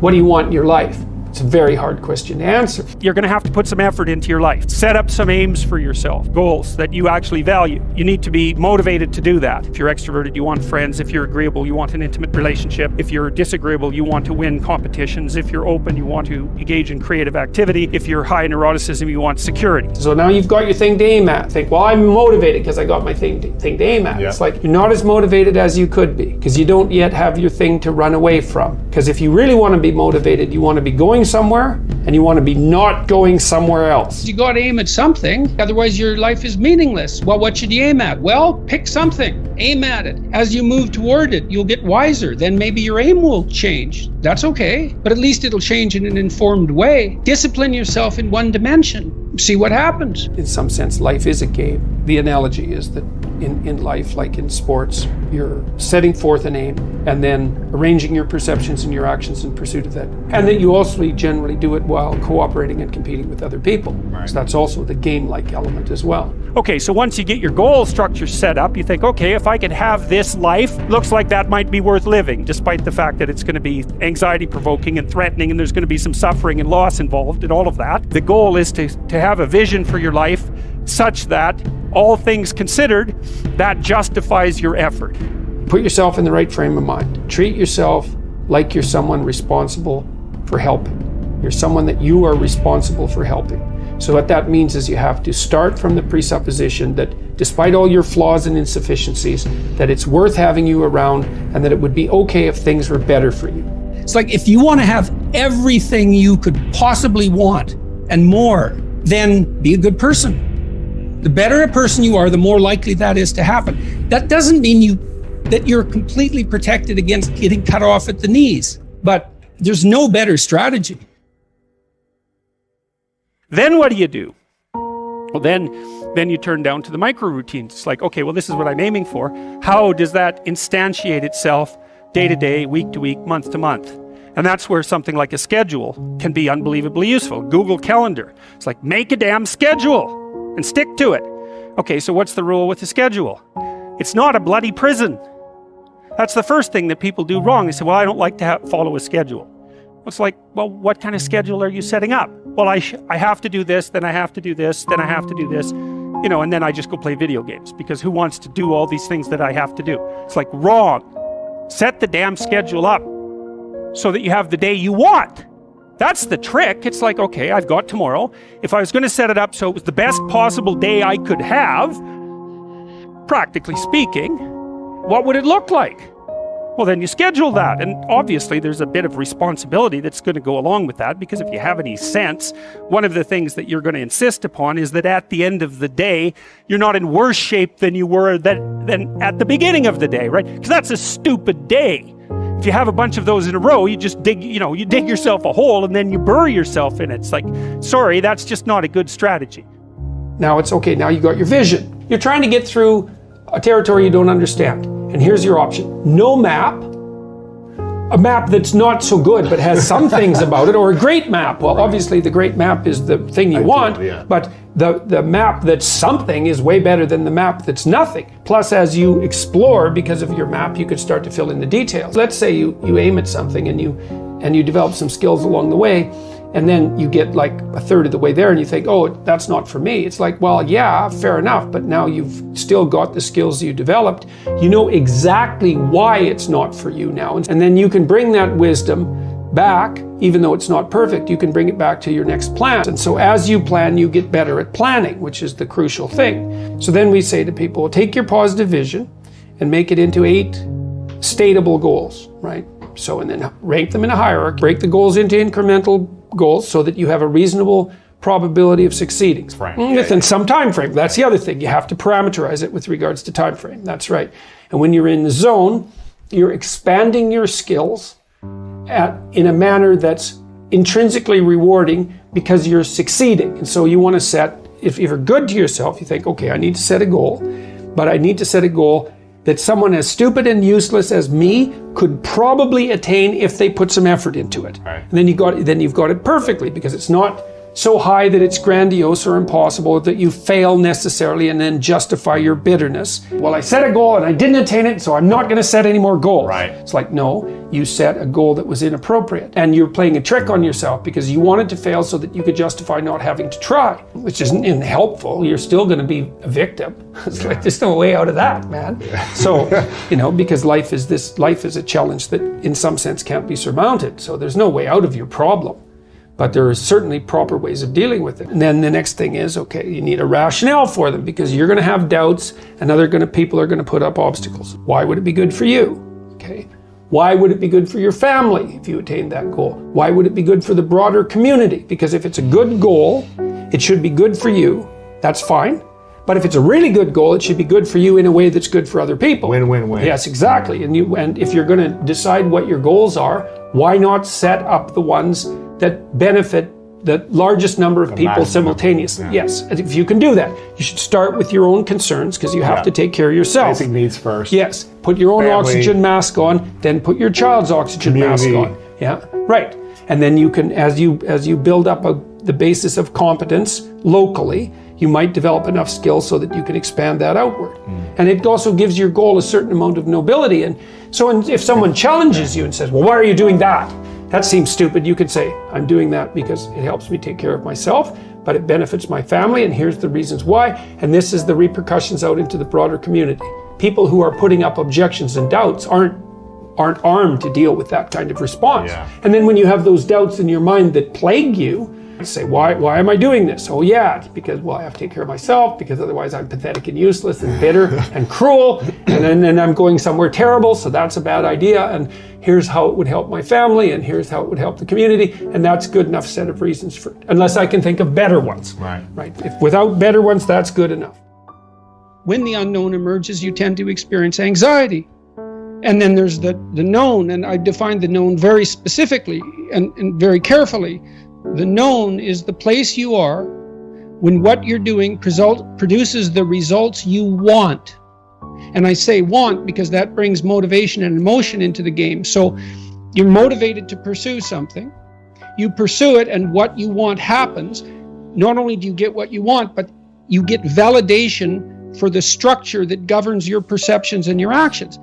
what do you want in your life? It's a very hard question to answer. You're going to have to put some effort into your life. Set up some aims for yourself, goals that you actually value. You need to be motivated to do that. If you're extroverted, you want friends. If you're agreeable, you want an intimate relationship. If you're disagreeable, you want to win competitions. If you're open, you want to engage in creative activity. If you're high in neuroticism, you want security. So now you've got your thing to aim at. Think, well, I'm motivated because I got my thing to aim at. Yeah. It's like you're not as motivated as you could be because you don't yet have your thing to run away from. Because if you really want to be motivated, you want to be going somewhere and you want to be not going somewhere else. You got to aim at something, otherwise your life is meaningless. Well, what should you aim at? Well, pick something, aim at it. As you move toward it, you'll get wiser. Then maybe your aim will change. That's okay, but at least it'll change in an informed way. Discipline yourself in one dimension. See what happens. In some sense, life is a game. The analogy is that in life, like in sports, you're setting forth an aim and then arranging your perceptions and your actions in pursuit of that. And that you also generally do it while cooperating and competing with other people. Right. So that's also the game-like element as well. Okay, so once you get your goal structure set up, you think, okay, if I could have this life, looks like that might be worth living, despite the fact that it's going to be anxiety-provoking and threatening, and there's going to be some suffering and loss involved and all of that. The goal is to have a vision for your life such that, all things considered, that justifies your effort. Put yourself in the right frame of mind. Treat yourself like you're someone responsible for helping. You're someone that you are responsible for helping. So what that means is you have to start from the presupposition that despite all your flaws and insufficiencies, that it's worth having you around and that it would be okay if things were better for you. It's like if you want to have everything you could possibly want and more, then be a good person. The better a person you are, the more likely that is to happen. That doesn't mean that you're completely protected against getting cut off at the knees, but there's no better strategy. Then what do? Well, then you turn down to the micro routines. It's like, okay, well, this is what I'm aiming for. How does that instantiate itself day to day, week to week, month to month? And that's where something like a schedule can be unbelievably useful. Google Calendar. It's like, make a damn schedule and stick to it. Okay, so what's the rule with the schedule? It's not a bloody prison. That's the first thing that people do wrong. They say, well, I don't like to follow a schedule. It's like, well, what kind of schedule are you setting up? Well, I have to do this, then I have to do this, then I have to do this, and then I just go play video games, because who wants to do all these things that I have to do? It's like, wrong. Set the damn schedule up so that you have the day you want. That's the trick. It's like, okay, I've got tomorrow. If I was going to set it up so it was the best possible day I could have, practically speaking, what would it look like? Well, then you schedule that. And obviously there's a bit of responsibility that's going to go along with that, because if you have any sense, one of the things that you're going to insist upon is that at the end of the day, you're not in worse shape than you were than at the beginning of the day, right? Because that's a stupid day. If you have a bunch of those in a row, you just dig yourself a hole and then you bury yourself in it. It's like, sorry, that's just not a good strategy. Now it's okay, now you got your vision. You're trying to get through a territory you don't understand. And here's your option. No map, a map that's not so good but has some things about it, or a great map. Well, obviously the great map is the thing you want, but the map that's something is way better than the map that's nothing. Plus, as you explore, because of your map, you could start to fill in the details. Let's say you aim at something and you develop some skills along the way, and then you get like a third of the way there and you think, oh, that's not for me. It's like, well, yeah, fair enough, but now you've still got the skills you developed. You know exactly why it's not for you now. And then you can bring that wisdom back, even though it's not perfect, you can bring it back to your next plan. And so as you plan, you get better at planning, which is the crucial thing. So then we say to people, take your positive vision and make it into 8 stateable goals, right? So, and then rank them in a hierarchy, break the goals into incremental goals so that you have a reasonable probability of succeeding within some time frame. That's the other thing. You have to parameterize it with regards to time frame. That's right. And when you're in the zone, you're expanding your skills in a manner that's intrinsically rewarding because you're succeeding. And so you want to set, if you're good to yourself, you think, okay, I need to set a goal, but I need to set a goal that someone as stupid and useless as me could probably attain if they put some effort into it. Right. And then you've got it perfectly, because it's not so high that it's grandiose or impossible, that you fail necessarily and then justify your bitterness. Well, I set a goal and I didn't attain it, so I'm not going to set any more goals. Right. It's like, no, you set a goal that was inappropriate and you're playing a trick on yourself because you wanted to fail so that you could justify not having to try, which isn't helpful. You're still going to be a victim. It's like, there's no way out of that, man. So, because life is a challenge that in some sense can't be surmounted. So there's no way out of your problem. But there are certainly proper ways of dealing with it. And then the next thing is, okay, you need a rationale for them because you're going to have doubts and people are going to put up obstacles. Why would it be good for you? Okay. Why would it be good for your family if you attain that goal? Why would it be good for the broader community? Because if it's a good goal, it should be good for you. That's fine. But if it's a really good goal, it should be good for you in a way that's good for other people. Win, win, win. Yes, exactly. And if you're going to decide what your goals are, why not set up the ones that benefit the largest number of people simultaneously? Yeah. Yes, if you can do that. You should start with your own concerns because you have to take care of yourself. Basic needs first. Yes, put your own Family. Oxygen mask on, then put your child's oxygen mask on. Yeah, right. And then you can, as you build up the basis of competence locally, you might develop enough skills so that you can expand that outward. And it also gives your goal a certain amount of nobility. And so if someone challenges you and says, well, why are you doing that? That seems stupid. You could say, I'm doing that because it helps me take care of myself, but it benefits my family, and here's the reasons why. And this is the repercussions out into the broader community. People who are putting up objections and doubts aren't armed to deal with that kind of response. Yeah. And then when you have those doubts in your mind that plague you, say, why am I doing this? Oh yeah, it's because, well, I have to take care of myself, because otherwise I'm pathetic and useless and bitter and cruel, and then I'm going somewhere terrible, so that's a bad idea, and here's how it would help my family, and here's how it would help the community, and that's good enough set of reasons for it, unless I can think of better ones. Right. If without better ones, that's good enough. When the unknown emerges, you tend to experience anxiety. And then there's the known, and I define the known very specifically and very carefully. The known is the place you are when what you're doing produces the results you want. And I say want because that brings motivation and emotion into the game. So you're motivated to pursue something. You pursue it, and what you want happens. Not only do you get what you want, but you get validation for the structure that governs your perceptions and your actions.